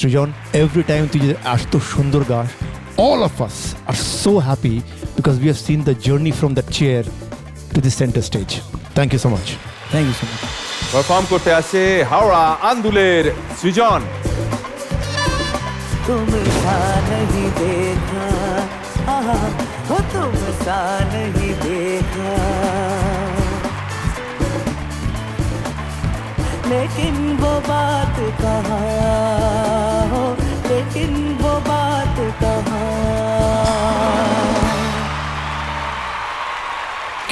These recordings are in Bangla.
Srijan, every time তুই এত সুন্দর গাস, all of us are so happy because we have seen the journey from that chair to the center stage. Thank you so much. Thank you so much. Perform করতে আসছে হাওড়া আন্দুলের সৃজন। तुमसा नहीं देखा हो तुमसा नहीं देखा लेकिन वो बात कहाँ हो लेकिन वो बात कहाँ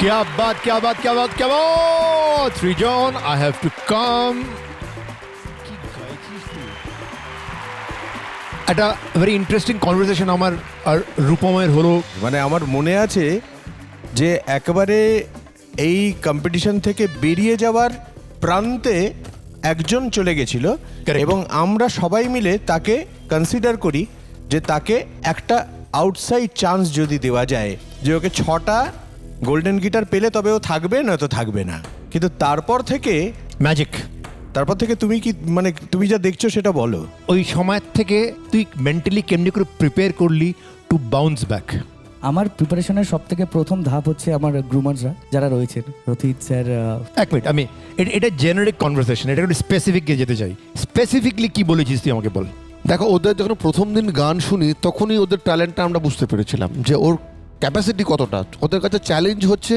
क्या बात क्या बात क्या बात क्या बात Srijan, I have to come. একটা ভেরি ইন্টারেস্টিং কনভারসেশন আমার আর রূপমের হলো। মানে আমার মনে আছে যে একেবারে এই কম্পিটিশন থেকে বেরিয়ে যাওয়ার প্রান্তে একজন চলে গেছিল Correct. এবং আমরা সবাই মিলে তাকে কনসিডার করি যে তাকে একটা আউটসাইড চান্স যদি দেওয়া যায়, যে ওকে 6টা গোল্ডেন গিটার পেলে তবে ও থাকবে, নয়তো থাকবে না। কিন্তু তারপর থেকে ম্যাজিক। তুমি কি মানে তুমি যা দেখছো সেটা বলো। ওই সময় থেকে তুই মেন্টালি কেমনি করে প্রিপেয়ার করলি টু বাউন্স ব্যাক? আমার প্রিপারেশনের সব থেকে প্রথম ধাপ হচ্ছে আমার গ্রুমার্সরা যারা রয়েছেন, রথিত স্যার। এক মিনিট, আমি এটা জেনারিক কনভারসেশন, এটা একটু স্পেসিফিক যেতে চাই। স্পেসিফিকলি কি বলেছিস তুই আমাকে বল। দেখো, ওদের যখন প্রথম দিন গান শুনি তখনই ওদের ট্যালেন্টটা আমরা বুঝতে পেরেছিলাম যে ওর ক্যাপাসিটি কতটা। ওদের কাছে চ্যালেঞ্জ হচ্ছে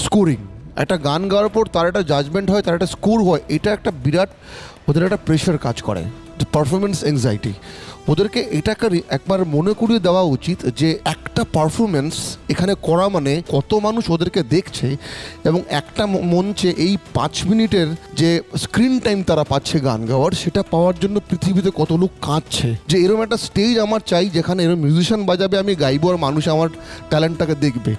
স্কোরিং। একটা গান গাওয়ার পর তার একটা জাজমেন্ট হয়, তার একটা স্কোর হয়, এটা একটা বিরাট ওদের একটা প্রেশার কাজ করে, পারফরমেন্স অ্যাংজাইটি। ওদেরকে এটাকে একবার মনে করিয়ে দেওয়া উচিত যে একটা পারফরমেন্স এখানে করা মানে কত মানুষ ওদেরকে দেখছে, এবং একটা মঞ্চে এই 5 মিনিটের যে স্ক্রিন টাইম তারা পাচ্ছে গান গাওয়ার, সেটা পাওয়ার জন্য পৃথিবীতে কত লোক কাঁদছে। যে এরকম একটা স্টেজ আমার চাই যেখানে এরকম মিউজিশিয়ান বাজাবে, আমি গাইবো আর মানুষ আমার ট্যালেন্টটাকে দেখবে।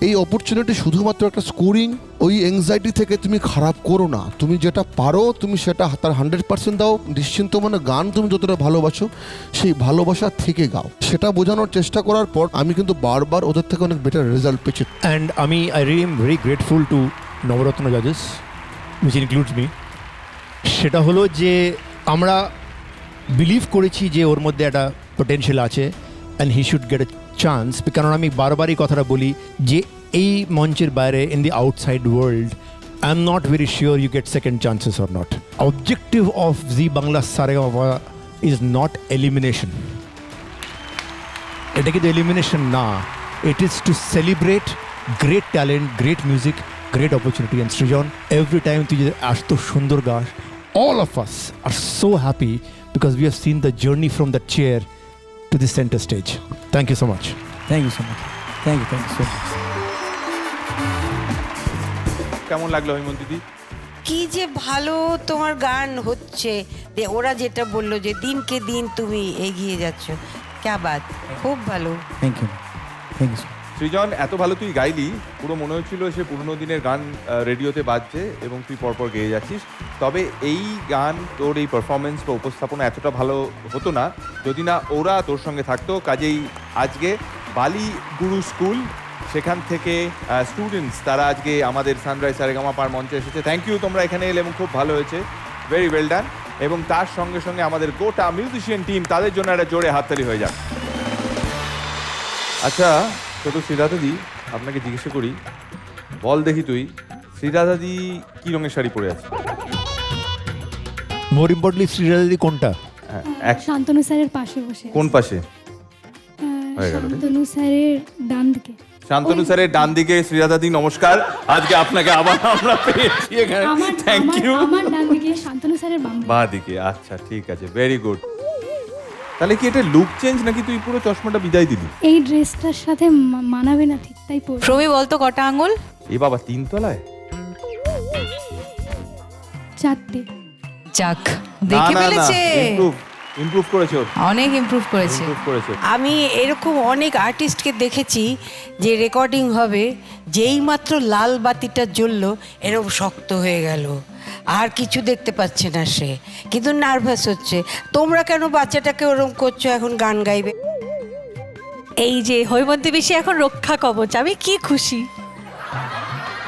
এই অপরচুনিটি শুধুমাত্র একটা স্কোরিং, ওই অ্যাংজাইটি থেকে তুমি খারাপ করো না। তুমি যেটা পারো তুমি সেটা তার 100% দাও। নিশ্চিন্ত মানে গান তুমি যতটা ভালোবাসো সেই ভালোবাসা থেকে গাও, সেটা বোঝানোর চেষ্টা করার পর আমি কিন্তু বারবার ওদের থেকে অনেক বেটার রেজাল্ট পেয়েছি। And I really am very grateful to Nabaratna জাজেস, উইচ ইনক্লুডস মি। সেটা হলো যে আমরা বিলিভ করেছি যে ওর মধ্যে একটা পোটেনশিয়াল আছে and he should get a chance. কারণ আমি বারবারই কথাটা বলি যে এই মঞ্চের বাইরে in the outside world I am not very sure you get second chances or not. Objective of Zee Bangla Saregama is not elimination. এটা কিন্তু এলিমিনেশন না, it is to celebrate great talent, great music, great opportunity. And Srijan, every time তুই এত সুন্দর গাস, all of us are so happy because we have seen the journey from the chair to the center stage. Thank you so much. Thank you so much. Thank you so much. কেমন লাগলো হৈমন্তী দি? কি যে ভালো তোমার গান হচ্ছে, ওরা যেটা বললো যে দিনকে দিন তুমি এগিয়ে যাচ্ছ, ক্যা বাত, খুব ভালো। Thank you, thank you. Srijan, এত ভালো তুই গাইলি, পুরো মনে হচ্ছিল সে পুরনো দিনের গান রেডিওতে বাজছে এবং তুই পরপর গেয়ে যাচ্ছিস। তবে এই গান, তোর এই পারফরমেন্স বা উপস্থাপনা এতটা ভালো হতো না যদি না ওরা তোর সঙ্গে থাকতো। কাজেই আজকে বালি গুরু স্কুল, সেখান থেকে স্টুডেন্টস, তারা আজকে আমাদের সানরাইজ সারেগামাপার মঞ্চে এসেছে। থ্যাংক ইউ, তোমরা এখানে এলে এবং খুব ভালো হয়েছে, ভেরি ওয়েল ডান। এবং তার সঙ্গে সঙ্গে আমাদের গোটা মিউজিশিয়ান টিম, তাদের জন্য একটা জোরে হাততালি হয়ে যাক। আচ্ছা, তো শ্রীরাধাদি, আপনাকে জিজ্ঞাসা করি, বল দেখি তুই, শ্রীরাধাদি কি রঙের শাড়ি পরে আছে? মোর ইম্পর্টেন্টলি শ্রীরাধাদি কোনটা? শান্তনু স্যারের পাশে বসে। কোন পাশে? হয়ে গেল। শান্তনু স্যারের ডান দিকে। শান্তনু স্যারের ডান দিকে শ্রীরাধাদি, নমস্কার। আজকে আপনাকে আবার আমরা পেয়েছি এখানে, থ্যাংক ইউ। আমার ডান দিকে, শান্তনু স্যারের বাঁ দিকে। আচ্ছা, ঠিক আছে, ভেরি গুড। তাহলে কি এটা লুক চেঞ্জ নাকি তুই পুরো চশমাটা বিদায় দিলি? এই ড্রেসটার সাথে মানাবে না ঠিক, তাই পরে। প্রমি বলতো কটা আঙুল? এ বাবা, 3 তলায়? 4টে। যাক, দেখে ফেলেছে। ইমপ্রুভ করেছে, অনেক ইমপ্রুভ করেছে। আমি এরকম অনেক আর্টিস্টকে দেখেছি যে রেকর্ডিং হবে, যেই মাত্র লাল বাতিটা জ্বললো এরকম শক্ত হয়ে গেল, আর কিছু দেখতে পাচ্ছে না সে, কিন্তু নার্ভাস হচ্ছে। তোমরা কেন বাচ্চাটাকে ওরকম করছো? এখন গান গাইবে। এই যে হৈমন্তী বেশি এখন রক্ষা কবচ, আমি কি খুশি।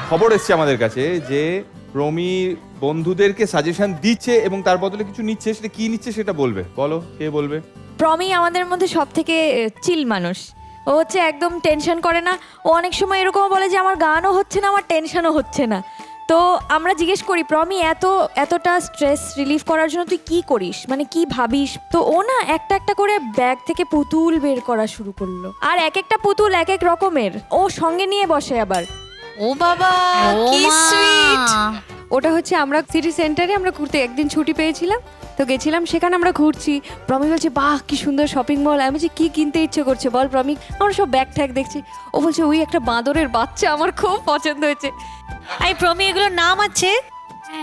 খবর এসছে আমাদের কাছে যে প্রমি বন্ধুদেরকে সাজেশন দিচ্ছে এবং তার বদলে কিছু নিচ্ছে, সেটা কি নিচ্ছে সেটা বলবে। বলো, কে বলবে? প্রমি আমাদের মধ্যে সব থেকে চিল মানুষ। ও হচ্ছে একদম টেনশন করে না। ও অনেক সময় এরকম বলে যে আমার গানও হচ্ছে না, আমার টেনশনও হচ্ছে না। তো আমরা জিজ্ঞেস করি, প্রমি এতটা স্ট্রেস রিলিফ করার জন্য তুই কি করিস, মানে কি ভাবিস? তো ও না একটা একটা করে ব্যাগ থেকে পুতুল বের করা শুরু করলো, আর এক একটা পুতুল এক এক রকমের ও সঙ্গে নিয়ে বসে আবার। ও বাবা কি সুইট। ওটা হচ্ছে আমরা সিটি সেন্টারে আমরা ঘুরতে একদিন ছুটি পেয়েছিলাম, তো গেছিলাম, সেখানে আমরা ঘুরছি। প্রমি বলছে বাহ কি সুন্দর শপিং মল। আমি বলছি কি কিনতে ইচ্ছে করছে বল প্রমি। আমরা সব ব্যাগ ট্যাগ দেখছি। ও বলছে ওই একটা বাঁদরের বাচ্চা আমার খুব পছন্দ হয়েছে। এই প্রমি এগুলোর নাম আছে?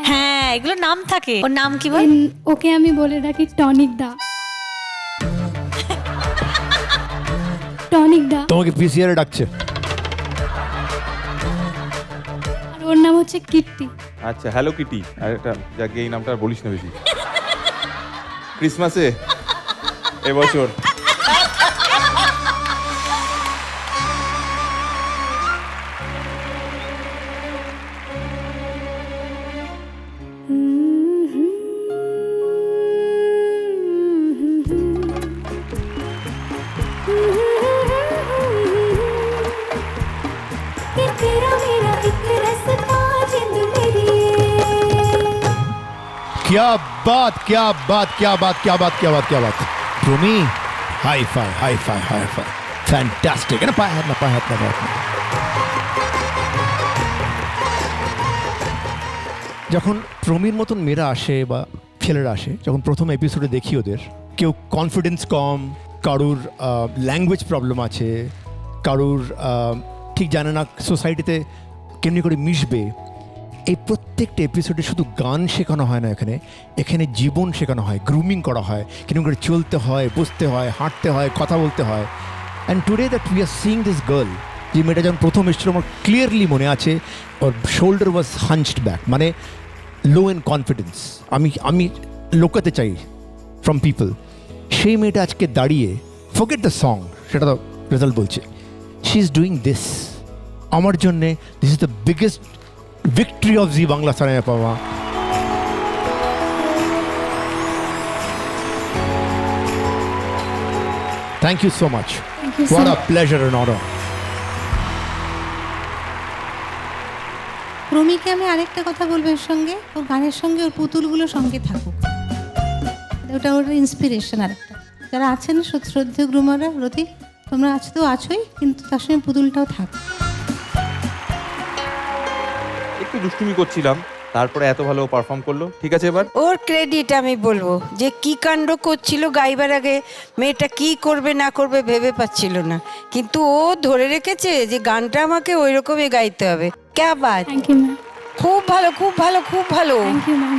হ্যাঁ এগুলোর নাম থাকে। ওর নাম কি বল? ওকে আমি বলে ডাকি টনিক দা। টনিক দা। তোমাকে পিসিআর ডাকছে। আর ওর নাম হচ্ছে কিট্টি। আচ্ছা, হ্যালো কিটি। আর একটা যাকে এই নামটা আর বলিস না বেশি। ক্রিসমাসে এবছর क्या बात, क्या बात, क्या बात, क्या बात, क्या बात, क्या बात। Prami, high five, high five, high five. Fantastic है ना? पाया हाथ ना, पाया हाथ ना, पाया हाथ ना। যখন প্রমির মতন মেয়েরা আসে বা ছেলেরা আসে, যখন প্রথম এপিসোডে দেখি ওদের, কেউ কনফিডেন্স কম, কারুর ল্যাঙ্গুয়েজ প্রবলেম আছে, কারুর ঠিক জানে না সোসাইটিতে কেমনি করে মিশবে। এই প্রত্যেকটা এপিসোডে শুধু গান শেখানো হয় না, এখানে জীবন শেখানো হয়, গ্রুমিং করা হয়, কেমন করে চলতে হয়, বসতে হয়, হাঁটতে হয়, কথা বলতে হয়। And today that we are seeing this girl, যে মেয়েটা যখন প্রথম এসেছিল আমার ক্লিয়ারলি মনে আছে, ওর শোল্ডার ওয়াজ হাঞ্চড ব্যাক, মানে লো ইন কনফিডেন্স। আমি লোকাতে চাই ফ্রম পিপল। সেই মেয়েটা আজকে দাঁড়িয়ে, ফরগেট দ্য সং, সেটা তো রেজাল্ট বলছে, শি ইজ ডুইং দিস। আমার জন্যে this is the biggest victory of G Bangla cinema পাওয়া। Thank you so much. Thank you so What a much. pleasure and honor. প্রমিকে আমি আরেকটা কথা বলবো, এর সঙ্গে ওর গানের সঙ্গে ওর পুতুলগুলো সঙ্গে থাকুক, ওটা ওর ইন্সপিরেশন। আরেকটা যারা আছেন শ্রদ্ধেয় গ্রুমাররা, রতি তোমরা আছো তো আছোই, কিন্তু তার সঙ্গে পুতুলটাও থাক। একটু দুষ্টুমি করছিলাম, তারপরে এত ভালো পারফর্ম করলো। ঠিক আছে, এবার ওর ক্রেডিট আমি বলবো, যে কি কাণ্ড করছিল গাইবার আগে, মেয়েটা কি করবে না করবে ভেবে পাচ্ছিল না, কিন্তু ও ধরে রেখেছে যে গানটা আমাকে ওই রকমই গাইতে হবে। ক্যা বাত, থ্যাংক ইউ ম্যাম। খুব ভালো, খুব ভালো, খুব ভালো। Thank you ma'am.